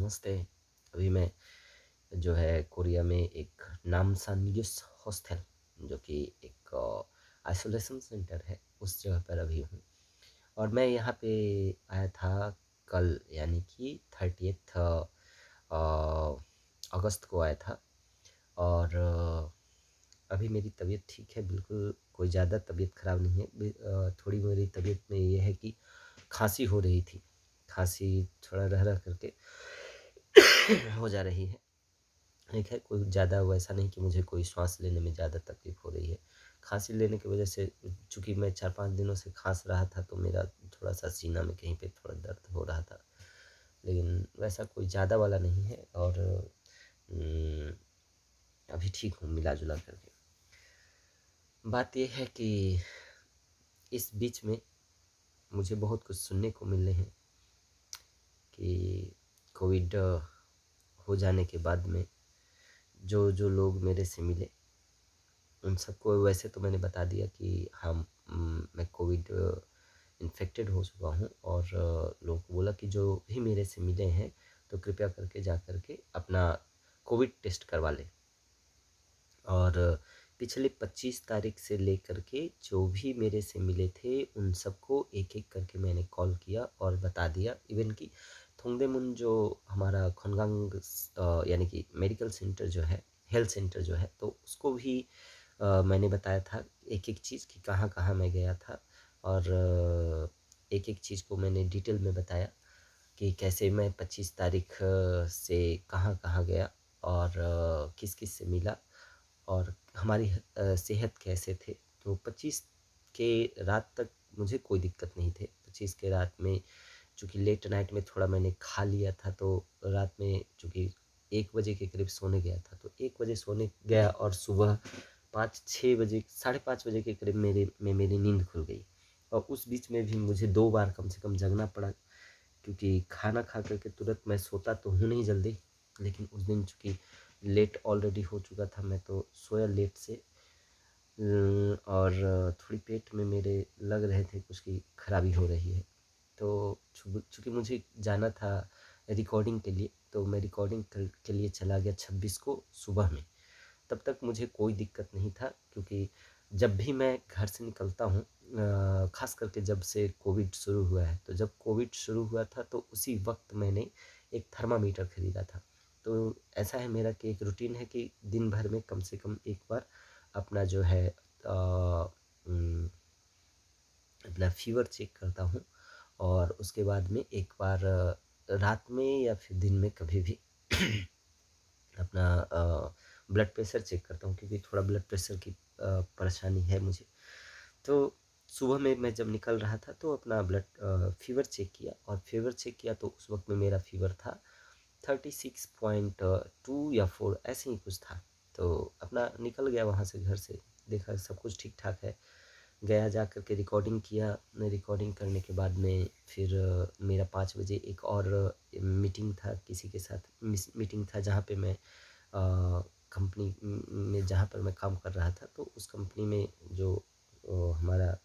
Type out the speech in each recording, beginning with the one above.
नमस्ते। अभी मैं जो है कोरिया में एक नामसान यूथ हॉस्टल जो कि एक आइसोलेशन सेंटर है, उस जगह पर अभी हूँ। और मैं यहाँ पे आया था कल, यानी कि 30th अगस्त को आया था। और अभी मेरी तबीयत ठीक है, बिल्कुल कोई ज़्यादा तबीयत ख़राब नहीं है। थोड़ी मेरी तबीयत में ये है कि खांसी हो रही थी, खांसी थोड़ा रह रह करके हो जा रही है। एक है, कोई ज़्यादा वैसा नहीं कि मुझे कोई श्वास लेने में ज़्यादा तकलीफ़ हो रही है। खाँसी लेने की वजह से, चूँकि मैं 4-5 दिनों से खाँस रहा था, तो मेरा थोड़ा-सा सीना में कहीं पे थोड़ा दर्द हो रहा था। लेकिन वैसा कोई ज़्यादा वाला नहीं है और उम, अभी ठीक हूँ मिला-जुला करके। बात ये है कि इस बीच में मुझे बहुत कुछ सुनने को मिल रहे हैं कि कोविड हो जाने के बाद में जो लोग मेरे से मिले, उन सबको वैसे तो मैंने बता दिया कि हाँ, मैं कोविड इन्फेक्टेड हो चुका हूँ। और लोगों को बोला कि जो भी मेरे से मिले हैं तो कृपया करके जा कर के अपना कोविड टेस्ट करवा लें। और पिछले 25 तारीख से लेकर के जो भी मेरे से मिले थे, उन सबको एक-एक करके मैंने कॉल किया और बता दिया। इवन कि थोंगदेमुन जो हमारा खनगांग यानी कि मेडिकल सेंटर जो है, हेल्थ सेंटर जो है, तो उसको भी मैंने बताया था एक-एक चीज़ कि कहाँ-कहाँ मैं गया था। और एक-एक चीज़ को मैंने डिटेल में बताया कि कैसे मैं 25 तारीख से कहाँ-कहाँ गया और किस-किस से मिला और हमारी सेहत कैसे थे। तो 25 के रात तक मुझे कोई दिक्कत नहीं थे। 25 के रात में चूँकि लेट नाइट में थोड़ा मैंने खा लिया था, तो रात में चूँकि 1 बजे के करीब सोने गया था, तो 1 बजे सोने गया और सुबह 5-6 बजे, साढ़े 5 बजे के करीब मेरी नींद खुल गई। और उस बीच में भी मुझे 2 बार कम से कम जगना पड़ा, क्योंकि खाना खा कर के तुरंत मैं सोता तो हूँ नहीं जल्दी। लेकिन उस दिन चूँकि लेट ऑलरेडी हो चुका था, मैं तो सोया लेट से। और थोड़ी पेट में मेरे लग रहे थे कुछ की खराबी हो रही है। तो चूँकि मुझे जाना था रिकॉर्डिंग के लिए, तो मैं रिकॉर्डिंग के लिए चला गया 26 को सुबह में। तब तक मुझे कोई दिक्कत नहीं था, क्योंकि जब भी मैं घर से निकलता हूँ, ख़ास करके जब से कोविड शुरू हुआ है, तो जब कोविड शुरू हुआ था तो उसी वक्त मैंने एक थर्मामीटर ख़रीदा था। तो ऐसा है मेरा कि एक रूटीन है कि दिन भर में कम से कम एक बार अपना जो है अपना फ़ीवर चेक करता हूँ। और उसके बाद में एक बार रात में या फिर दिन में कभी भी अपना ब्लड प्रेशर चेक करता हूँ, क्योंकि थोड़ा ब्लड प्रेशर की परेशानी है मुझे। तो सुबह में मैं जब निकल रहा था तो अपना ब्लड फ़ीवर चेक किया, और फ़ीवर चेक किया तो उस वक्त में मेरा फ़ीवर था 36.2 या 4, ऐसे ही कुछ था। तो अपना निकल गया वहाँ से, घर से देखा सब कुछ ठीक ठाक है। गया जा कर के रिकॉर्डिंग किया। रिकॉर्डिंग करने के बाद में फिर मेरा 5 बजे एक और मीटिंग था किसी के साथ। मीटिंग था जहाँ पे मैं कंपनी में जहाँ पर मैं काम कर रहा था, तो उस कंपनी में जो हमारा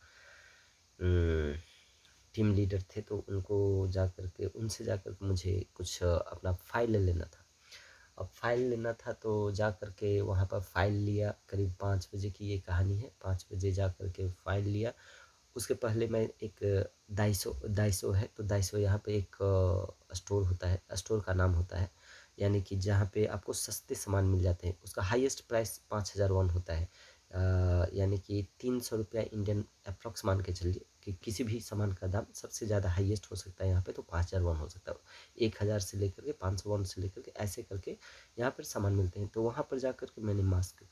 टीम लीडर थे, तो उनको जा कर के उनसे जा कर के मुझे कुछ अपना फ़ाइल लेना था। अब फ़ाइल लेना था तो जा कर के वहाँ पर फ़ाइल लिया। करीब 5 बजे की ये कहानी है। 5 बजे जा कर के फ़ाइल लिया। उसके पहले मैं एक दाइसो दाइसो है, तो दाइसो यहाँ पे एक स्टोर होता है, स्टोर का नाम होता है, यानी कि जहाँ पे आपको सस्ते सामान मिल जाते हैं। उसका हाईएस्ट प्राइस 5000 वॉन होता है। यानी कि 300 रुपया इंडियन अप्रॉक्स मान के चलिए कि किसी भी सामान का दाम सबसे ज़्यादा हाईएस्ट हो सकता है यहाँ पे, तो 5000 वॉन हो सकता है। 1000 से लेकर के 500 वॉन से लेकर के ऐसे करके यहाँ पर सामान मिलते हैं। तो वहाँ पर जा कर के मैंने मास्क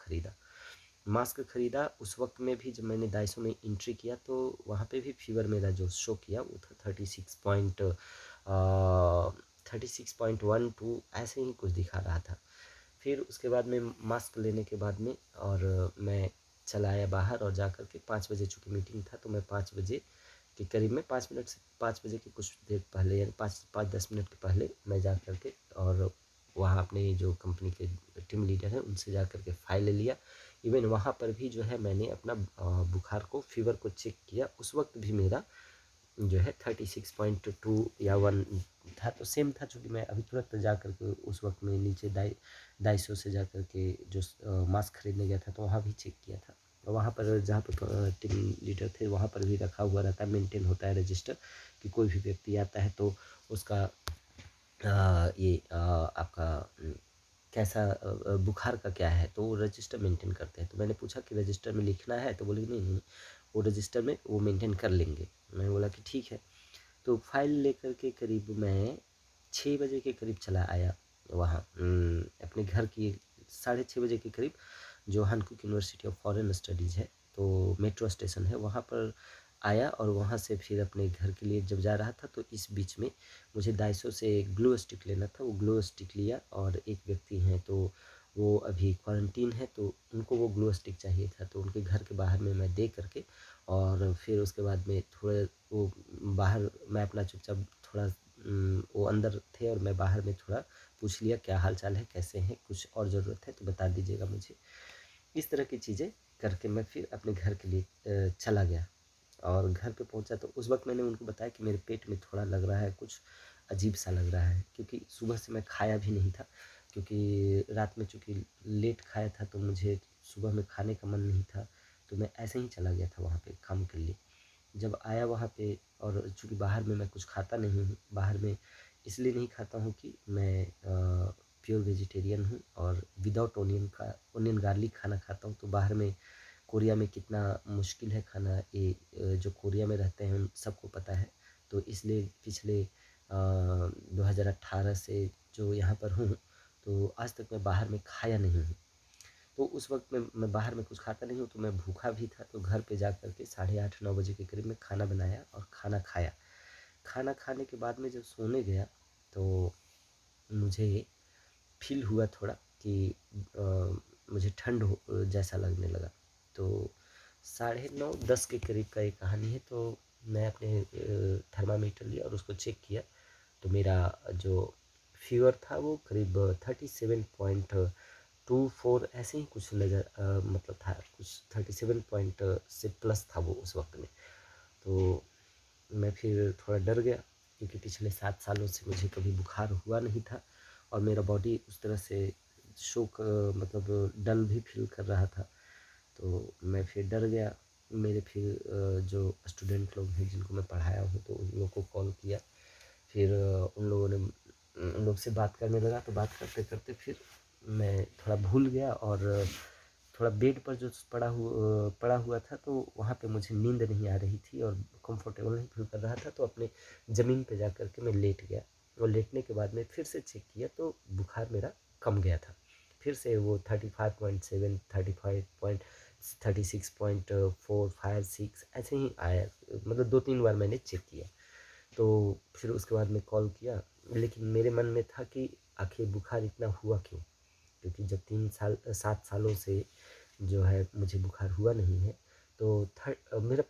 ख़रीदा। उस वक्त में भी जब मैंने डाइसो में एंट्री किया, तो वहाँ पे भी फ़ीवर मेरा जो शो किया वो था 36.12 ऐसे ही कुछ दिखा रहा था। फिर उसके बाद में मास्क लेने के बाद में और मैं चला आया बाहर, और जा कर के 5 बजे चूँकि मीटिंग था, तो मैं 5 बजे के करीब में 5 मिनट से 5 बजे के कुछ देर पहले, यानी 5-10 मिनट के पहले मैं जा कर के और वहाँ अपने जो कंपनी के टीम लीडर हैं उनसे जा कर के फ़ाइल ले लिया। इवन वहाँ पर भी जो है मैंने अपना बुखार को, फ़ीवर को चेक किया। उस वक्त भी मेरा जो है 36.2 या 1 था, तो सेम था। चूँकि मैं अभी तुरंत जा कर के उस वक्त में नीचे डाइसो से जा कर के जो मास्क खरीदने गया था, तो वहाँ भी चेक किया था। और वहाँ पर जहाँ पर टीम लीडर थे, वहाँ पर भी रखा हुआ रहता है, मेंटेन होता है रजिस्टर, कि कोई भी व्यक्ति आता है तो उसका आपका कैसा बुखार का क्या है, तो वो रजिस्टर मेंटेन करते हैं। तो मैंने पूछा कि रजिस्टर में लिखना है, तो बोले नहीं नहीं, वो रजिस्टर में वो मेंटेन कर लेंगे। मैंने बोला कि ठीक है। तो फाइल लेकर के करीब मैं 6 बजे के करीब चला आया वहाँ, अपने घर की 6:30 बजे के करीब, जो हानकुक यूनिवर्सिटी ऑफ फॉरेन स्टडीज़ है, तो मेट्रो स्टेशन है वहाँ पर आया। और वहाँ से फिर अपने घर के लिए जब जा रहा था, तो इस बीच में मुझे डाइसो से ग्लू स्टिक लेना था। वो ग्लू स्टिक लिया, और एक व्यक्ति हैं तो वो अभी क्वारंटीन है, तो उनको वो ग्लू स्टिक चाहिए था, तो उनके घर के बाहर में मैं दे करके, और फिर उसके बाद में थोड़े वो बाहर, मैं अपना चुपचाप थोड़ा, वो अंदर थे और मैं बाहर में थोड़ा पूछ लिया क्या हाल चाल है, कैसे हैं, कुछ और ज़रूरत है तो बता दीजिएगा मुझे। इस तरह की चीज़ें करके मैं फिर अपने घर के लिए चला गया। और घर पे पहुंचा तो उस वक्त मैंने उनको बताया कि मेरे पेट में थोड़ा लग रहा है, कुछ अजीब सा लग रहा है, क्योंकि सुबह से मैं खाया भी नहीं था, क्योंकि रात में चूँकि लेट खाया था, तो मुझे सुबह में खाने का मन नहीं था। तो मैं ऐसे ही चला गया था वहाँ पे काम के लिए। जब आया वहाँ पे, और चूँकि बाहर में मैं कुछ खाता नहीं हूँ, बाहर में इसलिए नहीं खाता हूँ कि मैं प्योर वेजिटेरियन हूँ, और विदाउट ओनियन गार्लिक खाना खाता हूँ। तो बाहर में कोरिया में कितना मुश्किल है खाना, ये जो कोरिया में रहते हैं उन सबको पता है। तो इसलिए पिछले 2018 से जो यहाँ पर हूँ, तो आज तक मैं बाहर में खाया नहीं हूँ। तो उस वक्त में मैं बाहर में कुछ खाता नहीं हूँ, तो मैं भूखा भी था। तो घर पे जा कर के 8:30-9 बजे के करीब में खाना बनाया और खाना खाया। खाना खाने के बाद में जब सोने गया, तो मुझे फ़ील हुआ थोड़ा कि मुझे ठंड जैसा लगने लगा। तो 9:30-10 के करीब का ये कहानी है। तो मैं अपने थर्मामीटर लिया और उसको चेक किया, तो मेरा जो फ़ीवर था वो करीब 37.24 ऐसे ही कुछ मतलब था, कुछ 37 पॉइंट से प्लस था वो उस वक्त में। तो मैं फिर थोड़ा डर गया, क्योंकि पिछले 7 सालों से मुझे कभी बुखार हुआ नहीं था, और मेरा बॉडी उस तरह से शोक, मतलब डल भी फील कर रहा था। तो मैं फिर डर गया। मेरे फिर जो स्टूडेंट लोग हैं जिनको मैं पढ़ाया हूँ, तो उन लोगों को कॉल किया। फिर उन लोगों ने उन लोग से बात करने लगा, तो बात करते करते फिर मैं थोड़ा भूल गया, और थोड़ा बेड पर जो पड़ा हुआ था, तो वहाँ पे मुझे नींद नहीं आ रही थी और कंफर्टेबल नहीं फील कर रहा था। तो अपने ज़मीन पे जा कर के मैं लेट गया, और लेटने के बाद में फिर से चेक किया, तो बुखार मेरा कम गया था। फिर से वो 35.7, 36.4, 5, 6 ऐसे ही आया। मतलब 2-3 बार मैंने चेक किया। तो फिर उसके बाद मैं कॉल किया, लेकिन मेरे मन में था कि आखिर बुखार इतना हुआ क्यों? क्योंकि जब 7 सालों से जो है मुझे बुखार हुआ नहीं है। तो मेरा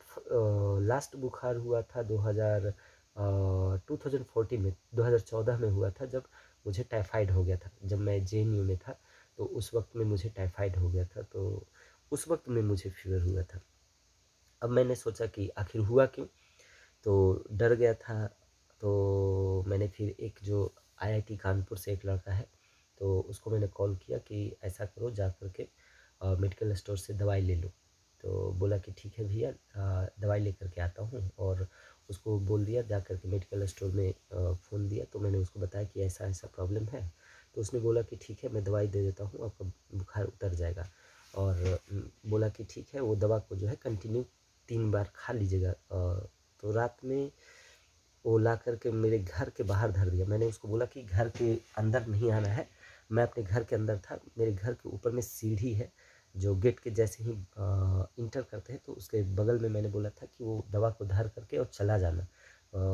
लास्ट बुखार हुआ था 2014 में, 2014 में हुआ था, जब मुझे टाइफाइड हो गया था। जब मैं जेएनयू में था, तो उस वक्त में मुझे टाइफाइड हो गया था, तो उस वक्त में मुझे फीवर हुआ था। अब मैंने सोचा कि आखिर हुआ क्यों? तो डर गया था। तो मैंने फिर एक जो आईआईटी कानपुर से एक लड़का है, तो उसको मैंने कॉल किया कि ऐसा करो, जा कर के मेडिकल स्टोर से दवाई ले लो। तो बोला कि ठीक है भैया, दवाई लेकर के आता हूँ। और उसको बोल दिया, जा कर के मेडिकल स्टोर में फ़ोन दिया। तो मैंने उसको बताया कि ऐसा ऐसा प्रॉब्लम है। तो उसने बोला कि ठीक है, मैं दवाई दे देता हूँ, आपका बुखार उतर जाएगा। और बोला कि ठीक है, वो दवा को जो है कंटिन्यू 3 बार खा लीजिएगा। तो रात में वो ला कर के मेरे घर के बाहर धर दिया। मैंने उसको बोला कि घर के अंदर नहीं आना है। मैं अपने घर के अंदर था। मेरे घर के ऊपर में सीढ़ी है, जो गेट के जैसे ही इंटर करते हैं, तो उसके बगल में मैंने बोला था कि वो दवा को धर करके और चला जाना।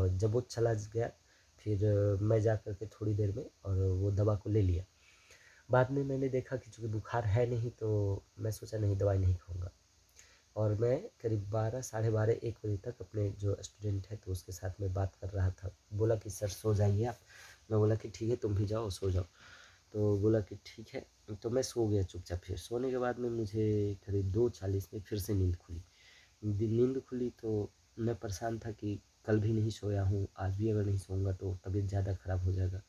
जब वो चला गया, फिर मैं जा कर के थोड़ी देर में और वो दवा को ले लिया। बाद में मैंने देखा कि चूँकि बुखार है नहीं, तो मैं सोचा नहीं, दवाई नहीं खाऊँगा। और मैं करीब 12, साढ़े 12, 1 बजे तक अपने जो स्टूडेंट है, तो उसके साथ में बात कर रहा था। बोला कि सर सो जाइए आप। मैं बोला कि ठीक है, तुम भी जाओ, सो जाओ। तो बोला कि ठीक है। तो मैं सो गया चुपचाप। फिर सोने के बाद में मुझे करीब 2:40 में फिर से नींद खुली। नींद खुली तो मैं परेशान था कि कल भी नहीं सोया हूँ, आज भी अगर नहीं सोऊंगा तो तबीयत ज़्यादा ख़राब हो जाएगा।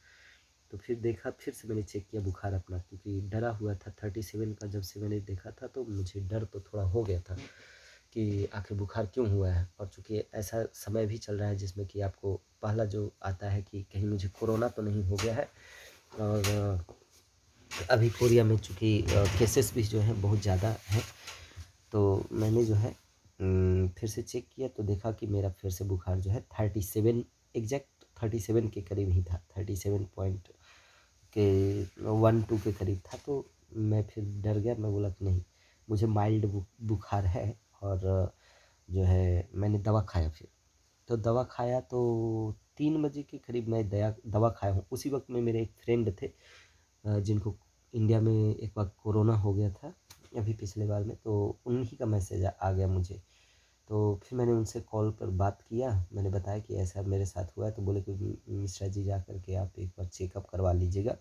तो फिर देखा, फिर से मैंने चेक किया बुखार अपना, क्योंकि डरा हुआ था 37 का जब से मैंने देखा था, तो मुझे डर तो थोड़ा हो गया था कि आखिर बुखार क्यों हुआ है। और चूँकि ऐसा समय भी चल रहा है जिसमें कि आपको पहला जो आता है कि कहीं मुझे कोरोना तो नहीं हो गया है। और अभी कोरिया में चूँकि केसेस भी जो हैं बहुत ज़्यादा हैं, तो मैंने जो है फिर से चेक किया तो देखा कि मेरा फिर से बुखार जो है 37, एग्जैक्ट 37 के करीब ही था, 37 पॉइंट के 1-2 के करीब था। तो मैं फिर डर गया, मैं बोला कि नहीं, मुझे माइल्ड बुखार है। और जो है मैंने दवा खाया फिर, तो दवा खाया तो 3 बजे के करीब मैं दवा खाया हूँ। उसी वक्त में मेरे एक फ्रेंड थे जिनको इंडिया में एक बार कोरोना हो गया था अभी पिछले बार में, तो उन्हीं का मैसेज आ गया मुझे। तो फिर मैंने उनसे कॉल पर बात किया, मैंने बताया कि ऐसा मेरे साथ हुआ है। तो बोले कि मिश्रा जी जा कर के आप एक बार चेकअप करवा लीजिएगा,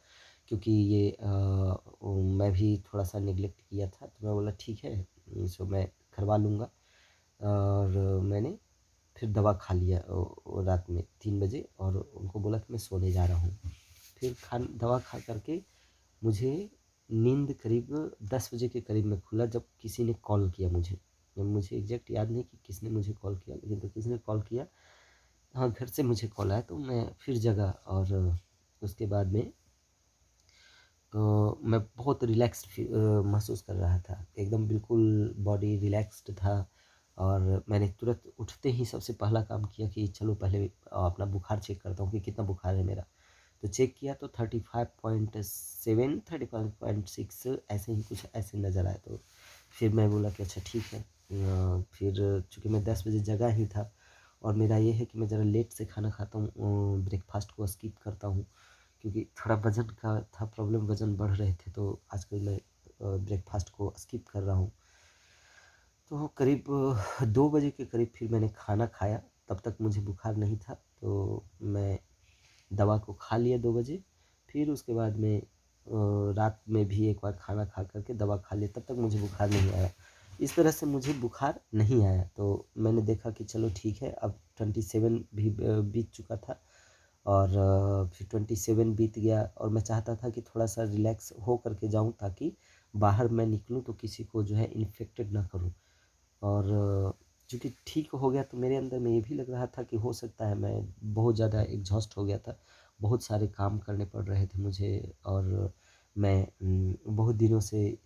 क्योंकि ये मैं भी थोड़ा सा निगलेक्ट किया था। तो मैं बोला ठीक है, सो मैं करवा लूँगा। और मैंने फिर दवा खा लिया रात में 3 बजे, और उनको बोला कि मैं सोने जा रहा हूँ। फिर दवा खा करके मुझे नींद करीब 10 बजे के करीब में खुला, जब किसी ने कॉल किया मुझे। मुझे एग्जैक्ट याद नहीं कि किसने मुझे कॉल किया, लेकिन तो किसी ने कॉल किया। हाँ, घर से मुझे कॉल आया तो मैं फिर जगा। और उसके बाद में मैं बहुत रिलैक्स्ड महसूस कर रहा था, एकदम बिल्कुल बॉडी रिलैक्स्ड था। और मैंने तुरंत उठते ही सबसे पहला काम किया कि चलो पहले अपना बुखार चेक करता हूँ कि कितना बुखार है मेरा। तो चेक किया तो 35.7, 35.6 ऐसे ही कुछ ऐसे नज़र आया। तो फिर मैं बोला कि अच्छा ठीक है। फिर चूँकि मैं 10 बजे जगा ही था, और मेरा ये है कि मैं ज़रा लेट से खाना खाता हूँ, ब्रेकफास्ट को स्किप करता हूँ, क्योंकि थोड़ा वज़न का था प्रॉब्लम, वज़न बढ़ रहे थे, तो आजकल मैं ब्रेकफास्ट को स्किप कर रहा हूँ। तो करीब 2 बजे के करीब फिर मैंने खाना खाया, तब तक मुझे बुखार नहीं था। तो मैं दवा को खा लिया 2 बजे। फिर उसके बाद में रात में भी एक बार खाना खा कर के दवा खा लिया, तब तक मुझे बुखार नहीं आया। इस तरह से मुझे बुखार नहीं आया। तो मैंने देखा कि चलो ठीक है, अब 27 भी बीत चुका था। और फिर 27 बीत गया, और मैं चाहता था कि थोड़ा सा रिलैक्स हो करके जाऊं, ताकि बाहर मैं निकलूं तो किसी को जो है इन्फेक्टेड ना करूं। और चूँकि ठीक हो गया, तो मेरे अंदर में ये भी लग रहा था कि हो सकता है मैं बहुत ज़्यादा एग्जॉस्ट हो गया था, बहुत सारे काम करने पड़ रहे थे मुझे। और मैं बहुत दिनों से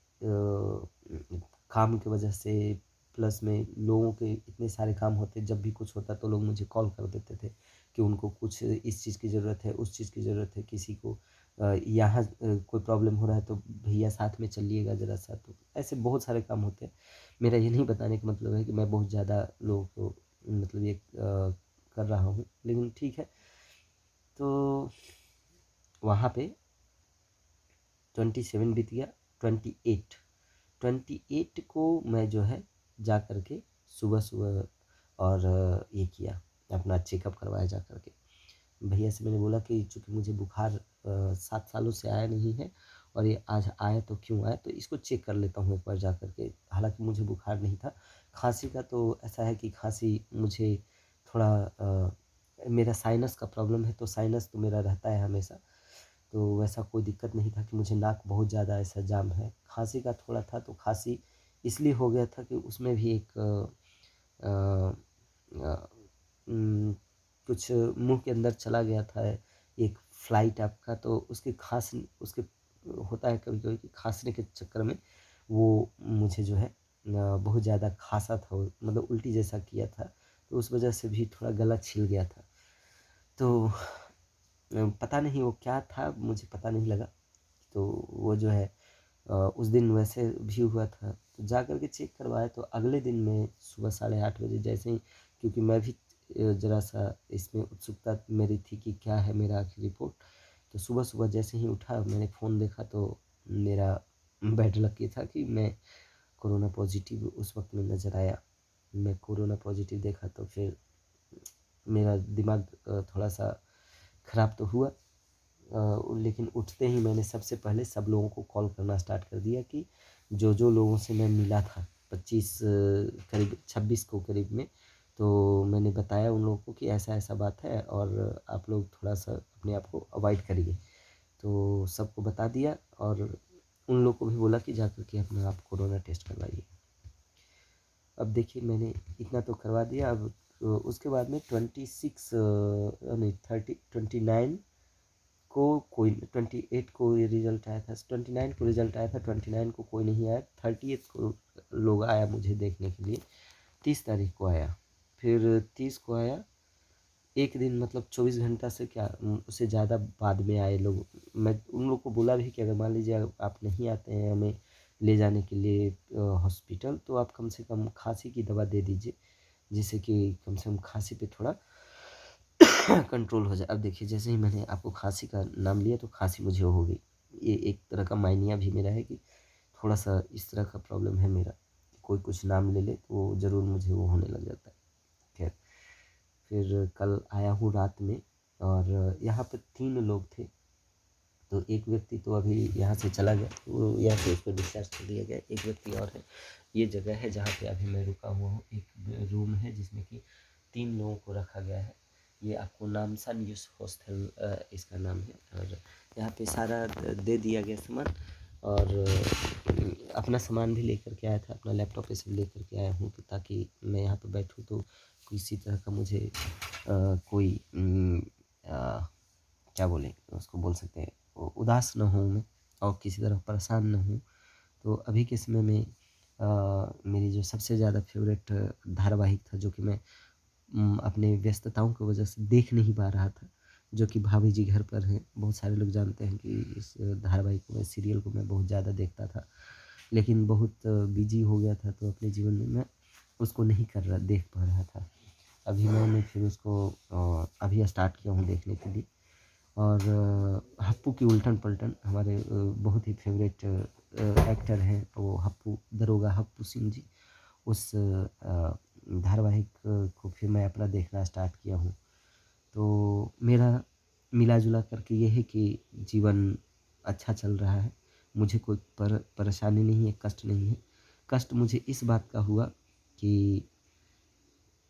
काम की वजह से, प्लस में लोगों के इतने सारे काम होते, जब भी कुछ होता तो लोग मुझे कॉल कर देते थे कि उनको कुछ इस चीज़ की ज़रूरत है, उस चीज़ की ज़रूरत है, किसी को यहाँ कोई प्रॉब्लम हो रहा है तो भैया साथ में चलिएगा ज़रा सा। तो ऐसे बहुत सारे काम होते हैं। मेरा ये नहीं बताने का मतलब है कि मैं बहुत ज़्यादा लोगों को मतलब ये कर रहा हूँ, लेकिन ठीक है। तो वहाँ पे 27 बीत गया, 28, 28 को मैं जो है जा कर के सुबह-सुबह और ये किया, अपना चेकअप करवाया जा कर के। भैया से मैंने बोला कि चूँकि मुझे बुखार 7 सालों से आया नहीं है, और ये आज आया तो क्यों आया, तो इसको चेक कर लेता हूँ एक बार जा कर के। हालाँकि मुझे बुखार नहीं था। खाँसी का तो ऐसा है कि खाँसी मुझे थोड़ा मेरा साइनस का प्रॉब्लम है, तो साइनस तो मेरा रहता है हमेशा। तो वैसा कोई दिक्कत नहीं था कि मुझे नाक बहुत ज़्यादा ऐसा जाम है। खाँसी का थोड़ा था, तो खाँसी इसलिए हो गया था कि उसमें भी एक अ अ, कुछ मुँह के अंदर चला गया था, एक फ्लाई टाइप का। तो उसके होता है कभी-कभी कि खाँसने के चक्कर में वो मुझे जो है बहुत ज़्यादा खाँसा था वो, मतलब उल्टी जैसा किया था। तो उस वजह से भी थोड़ा गला छिल गया था। तो पता नहीं वो क्या था, मुझे पता नहीं लगा। तो वो जो है उस दिन वैसे भी हुआ था। तो जा कर के चेक करवाया, तो अगले दिन मैं सुबह 8:30 बजे जैसे ही, क्योंकि मैं भी ज़रा-सा इसमें उत्सुकता मेरी थी कि क्या है मेरा आखिर रिपोर्ट। तो सुबह-सुबह जैसे ही उठा, मैंने फ़ोन देखा तो मेरा बैड लक ये था कि मैं कोरोना पॉज़िटिव उस वक़्त में नज़र आया। मैं कोरोना पॉज़िटिव देखा तो फिर मेरा दिमाग थोड़ा-सा ख़राब तो हुआ। लेकिन उठते ही मैंने सबसे पहले सब लोगों को कॉल करना स्टार्ट कर दिया कि जो-जो लोगों से मैं मिला था 25 करीब 26 को करीब में, तो मैंने बताया उन लोगों को कि ऐसा-ऐसा बात है और आप लोग थोड़ा-सा अपने आप को अवॉइड करिए। तो सबको बता दिया और उन लोग को भी बोला कि जाकर के अपना आप कोरोना टेस्ट करवाइए। अब देखिए मैंने इतना तो करवा दिया। अब उसके बाद में 26 नहीं 30 29 को कोई 28 को ये रिज़ल्ट आया था, 29 को रिज़ल्ट आया था, 29 को कोई नहीं आया, 30th को लोग आया मुझे देखने के लिए, 30 तारीख को आया, फिर 30 को आया, एक दिन मतलब 24 घंटा से क्या उससे ज़्यादा बाद में आए लोग। मैं उन लोग को बोला भी कि अगर मान लीजिए आप नहीं आते हैं हमें ले जाने के लिए हॉस्पिटल, तो आप कम से कम खाँसी की दवा दे दीजिए, जिससे कि कम से कम खाँसी पे थोड़ा कंट्रोल हो जाए। अब देखिए जैसे ही मैंने आपको खाँसी का नाम लिया तो खाँसी मुझे हो गई। ये एक तरह का मानिया भी मेरा है कि थोड़ा-सा इस तरह का प्रॉब्लम है मेरा, कोई कुछ नाम ले ले तो ज़रूर मुझे वो होने लग जाता है। खैर, फिर कल आया हूँ रात में और यहाँ पे 3 लोग थे, तो एक व्यक्ति तो अभी यहाँ से चला गया, वो यहाँ से उसको डिस्चार्ज कर दिया गया। एक व्यक्ति और है, ये जगह है जहाँ पे अभी मैं रुका हुआ हूँ, एक रूम है जिसमें कि 3 लोगों को रखा गया है। ये आपको नामसान यूथ हॉस्टल इसका नाम है और यहाँ पे सारा दे दिया गया सामान और अपना सामान भी लेकर के आया था, अपना लैपटॉप ये सब लेकर के आया हूँ तो ताकि मैं यहाँ पे बैठूँ तो किसी तरह का मुझे कोई क्या बोलें उसको बोल सकते हैं उदास ना हूँ मैं और किसी तरह परेशान ना हूँ। तो अभी के समय में मेरी जो सबसे ज़्यादा फ़ेवरेट धारावाहिक था जो कि मैं अपने व्यस्तताओं की वजह से देख नहीं पा रहा था, जो कि भाभी जी घर पर हैं। बहुत सारे लोग जानते हैं कि इस धारावाहिक को, इस सीरियल को मैं बहुत ज़्यादा देखता था, लेकिन बहुत बिज़ी हो गया था तो अपने जीवन में मैं उसको नहीं देख पा रहा था। अभी मैंने फिर उसको अभी स्टार्ट किया हूँ देखने के लिए और हप्पू की उल्टन-पलटन हमारे बहुत ही फ़ेवरेट एक्टर हैं वो हप्पू, दरोगा हप्पू सिंह जी। उस धारावाहिक को फिर मैं अपना देखना स्टार्ट किया हूँ। तो मेरा मिला-जुला करके ये है कि जीवन अच्छा चल रहा है। मुझे कोई परेशानी नहीं है, कष्ट नहीं है। कष्ट मुझे इस बात का हुआ कि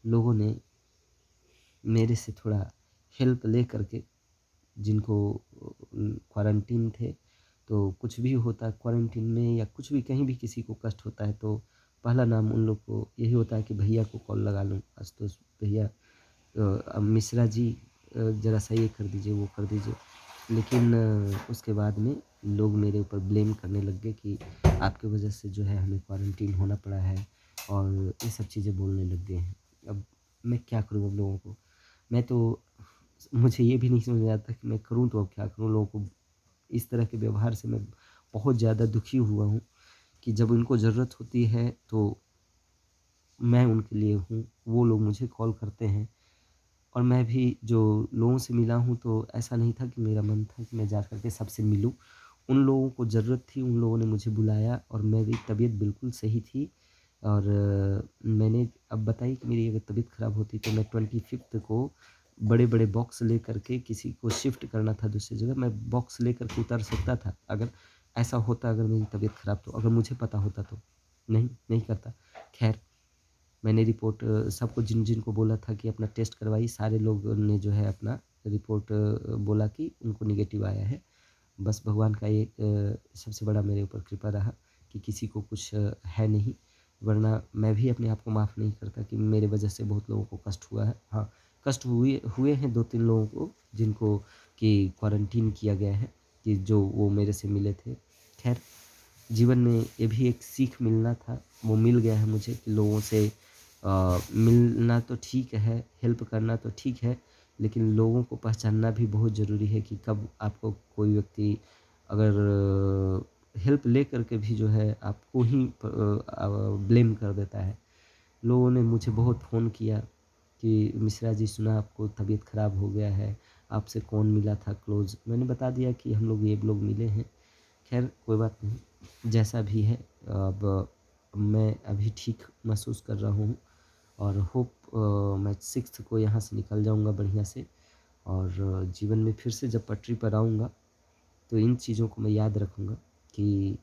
लोगों ने मेरे से थोड़ा हेल्प ले करके जिनको क्वारंटीन थे, तो कुछ भी होता है क्वारंटीन में या कुछ भी कहीं भी किसी को कष्ट होता है तो पहला नाम उन लोग को यही होता है कि भैया को कॉल लगा लूँ, आशुतोष भैया मिश्रा जी ज़रा सा ये कर दीजिए, वो कर दीजिए। लेकिन उसके बाद में लोग मेरे ऊपर ब्लेम करने लग गए कि आपकी वजह से जो है हमें क्वारंटीन होना पड़ा है और ये सब चीज़ें बोलने लग गए हैं। अब मैं क्या करूँ अब लोगों को? मैं तो मुझे ये भी नहीं समझ में आता कि मैं करूँ तो अब क्या करूँ? लोगों को इस तरह के व्यवहार से मैं बहुत ज़्यादा दुखी हुआ हूँ कि जब उनको ज़रूरत होती है तो मैं उनके लिए हूँ, वो लोग मुझे कॉल करते हैं और मैं भी जो लोगों से मिला हूँ तो ऐसा नहीं था कि मेरा मन था कि मैं जा कर के सबसे मिलूँ। उन लोगों को ज़रूरत थी, उन लोगों ने मुझे बुलाया और मेरी तबीयत बिल्कुल सही थी और मैंने अब बताइए कि मेरी अगर तबीयत ख़राब होती तो मैं 25th को बड़े-बड़े बॉक्स लेकर के किसी को शिफ्ट करना था दूसरी जगह, मैं बॉक्स लेकर के उतर सकता था। अगर ऐसा होता अगर मेरी तबीयत ख़राब तो, अगर मुझे पता होता तो। नहीं, नहीं करता। ख़ैर मैंने रिपोर्ट सबको जिन-जिन को बोला था कि अपना टेस्ट करवाइए, सारे लोगों ने जो है अपना रिपोर्ट बोला कि उनको नेगेटिव आया है। बस भगवान का ये सबसे बड़ा मेरे ऊपर कृपा रहा कि किसी को कुछ है नहीं, वरना मैं भी अपने आप को माफ़ नहीं करता कि मेरे वजह से बहुत लोगों को कष्ट हुआ है। हाँ, कष्ट हुए हुए हैं 2-3 लोगों को जिनको कि क्वारंटीन किया गया है कि जो वो मेरे से मिले थे। ख़ैर जीवन में ये भी एक सीख मिलना था, वो मिल गया है मुझे कि लोगों से मिलना तो ठीक है, हेल्प करना तो ठीक है, लेकिन लोगों को पहचानना भी बहुत ज़रूरी है कि कब आपको कोई व्यक्ति अगर हेल्प ले कर के भी जो है आपको ही ब्लेम कर देता है। लोगों ने मुझे बहुत फ़ोन किया कि मिश्रा जी सुना आपको तबीयत ख़राब हो गया है, आपसे कौन मिला था क्लोज़? मैंने बता दिया कि हम लोग ये लोग मिले हैं। ख़ैर कोई बात नहीं, जैसा भी है अब मैं अभी ठीक महसूस कर रहा हूँ और होप मैं 6th को यहाँ से निकल जाऊँगा बढ़िया से और जीवन में फिर से जब पटरी पर आऊँगा, तो इन चीज़ों को मैं याद रखूँगा कि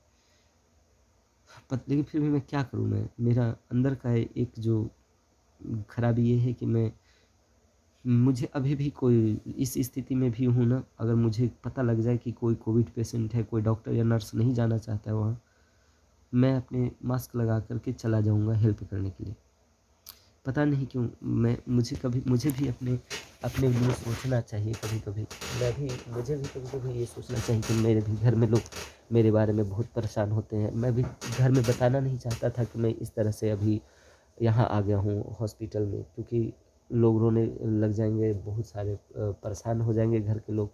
लेकिन फिर भी मैं क्या करूँ मैं? मेरा अंदर का एक जो खराबी ये है कि मुझे अभी भी कोई इस स्थिति में भी हूँ ना, अगर मुझे पता लग जाए कि कोई कोविड पेशेंट है, कोई डॉक्टर या नर्स नहीं जाना चाहता है वहाँ, मैं अपने मास्क लगा कर के चला जाऊँगा हेल्प करने के लिए। पता नहीं क्यों मुझे भी अपने अपने लिए सोचना चाहिए कभी-कभी। मुझे भी कभी-कभी ये सोचना चाहिए कि मेरे भी घर में लोग मेरे बारे में बहुत परेशान होते हैं। मैं भी घर में बताना नहीं चाहता था कि मैं इस तरह से अभी यहाँ आ गया हूँ हॉस्पिटल में, क्योंकि लोग रोने लग जाएँगे, बहुत सारे परेशान हो जाएँगे घर के लोग।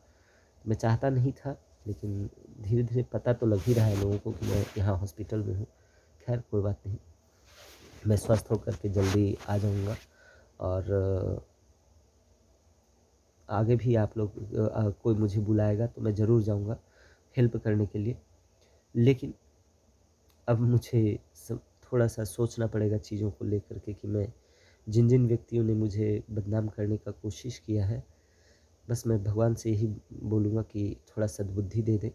मैं चाहता नहीं था, लेकिन धीरे-धीरे पता तो लग ही रहा है लोगों को कि मैं यहाँ हॉस्पिटल में हूँ। खैर कोई बात नहीं, मैं स्वस्थ होकर के जल्दी आ जाऊँगा और आगे भी आप लोग कोई मुझे बुलाएगा तो मैं ज़रूर जाऊँगा हेल्प करने के लिए। लेकिन अब मुझे सब थोड़ा-सा सोचना पड़ेगा चीज़ों को लेकर के कि मैं जिन-जिन व्यक्तियों ने मुझे बदनाम करने का कोशिश किया है, बस मैं भगवान से यही बोलूँगा कि थोड़ा सद्बुद्धि दे दें।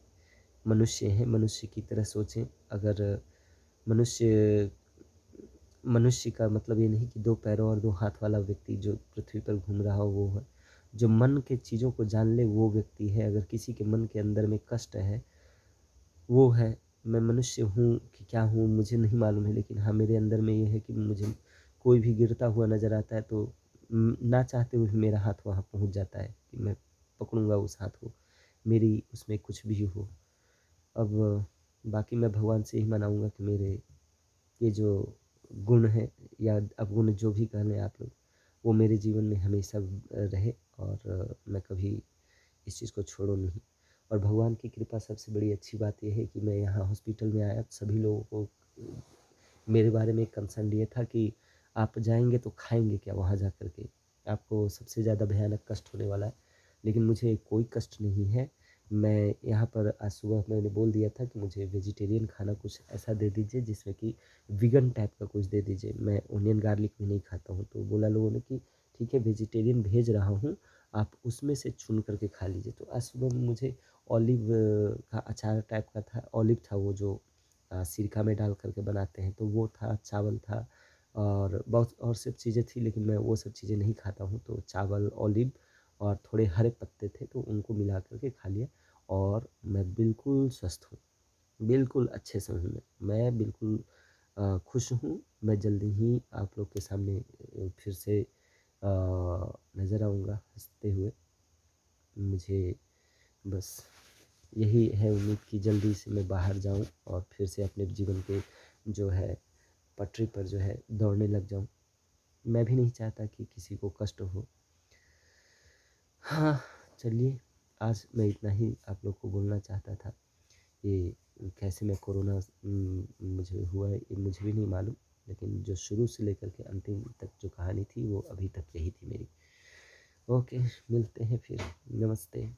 मनुष्य हैं, मनुष्य की तरह सोचें। अगर मनुष्य मनुष्य का मतलब ये नहीं कि 2 पैरों और 2 हाथ वाला व्यक्ति जो पृथ्वी पर घूम रहा हो वो है। जो मन के चीज़ों को जान ले वो व्यक्ति है। अगर किसी के मन के अंदर में कष्ट है, वो है। मैं मनुष्य हूँ कि क्या हूँ मुझे नहीं मालूम है, लेकिन हाँ, मेरे अंदर में ये है कि मुझे कोई भी गिरता हुआ नज़र आता है तो ना चाहते हुए भी मेरा हाथ वहाँ पहुँच जाता है कि मैं पकड़ूँगा उस हाथ को, मेरी उसमें कुछ भी हो। अब बाकी मैं भगवान से यही मनाऊँगा कि मेरे ये जो गुण है या अवगुण जो भी कह लें आप लोग, वो मेरे जीवन में हमेशा रहे और मैं कभी इस चीज़ को छोड़ूँ नहीं। और भगवान की कृपा सबसे बड़ी अच्छी बात ये है कि मैं यहाँ हॉस्पिटल में आया, सभी लोगों को मेरे बारे में एक कंसर्न ये था कि आप जाएँगे तो खाएँगे क्या वहाँ जा कर के? आपको सबसे ज़्यादा भयानक कष्ट होने वाला है। लेकिन मुझे कोई कष्ट नहीं है। मैं यहाँ पर आज सुबह मैंने बोल दिया था कि मुझे वेजिटेरियन खाना कुछ ऐसा दे दीजिए जिसमें कि वीगन टाइप का कुछ दे दीजिए। मैं ओनियन गार्लिक भी नहीं खाता हूँ। तो बोला लोगों ने कि ठीक है वेजिटेरियन भेज रहा हूँ, आप उसमें से चुन कर के खा लीजिए। तो आज सुबह मुझे ऑलिव का अचार टाइप का था, ऑलिव था वो जो सिरका में डाल कर के बनाते हैं, तो वो था, चावल था और बहुत और सब चीज़ें थी, लेकिन मैं वो सब चीज़ें नहीं खाता हूँ। तो चावल, ऑलिव और थोड़े हरे पत्ते थे, तो उनको मिला कर के खा लिया और मैं बिल्कुल स्वस्थ हूँ, बिल्कुल अच्छे से हूँ मैं। मैं बिल्कुल खुश हूँ। मैं जल्दी ही आप लोग के सामने फिर से नज़र आऊँगा हँसते हुए। मुझे बस यही है उम्मीद कि जल्दी से मैं बाहर जाऊँ और फिर से अपने जीवन के जो है पटरी पर जो है दौड़ने लग जाऊँ। मैं भी नहीं चाहता कि किसी को कष्ट हो। हाँ, चलिए आज मैं इतना ही आप लोग को बोलना चाहता था। ये कैसे मैं कोरोना मुझे हुआ है ये मुझे भी नहीं मालूम, लेकिन जो शुरू से लेकर के अंतिम तक जो कहानी थी वो अभी तक यही थी मेरी। ओके, मिलते हैं फिर। नमस्ते।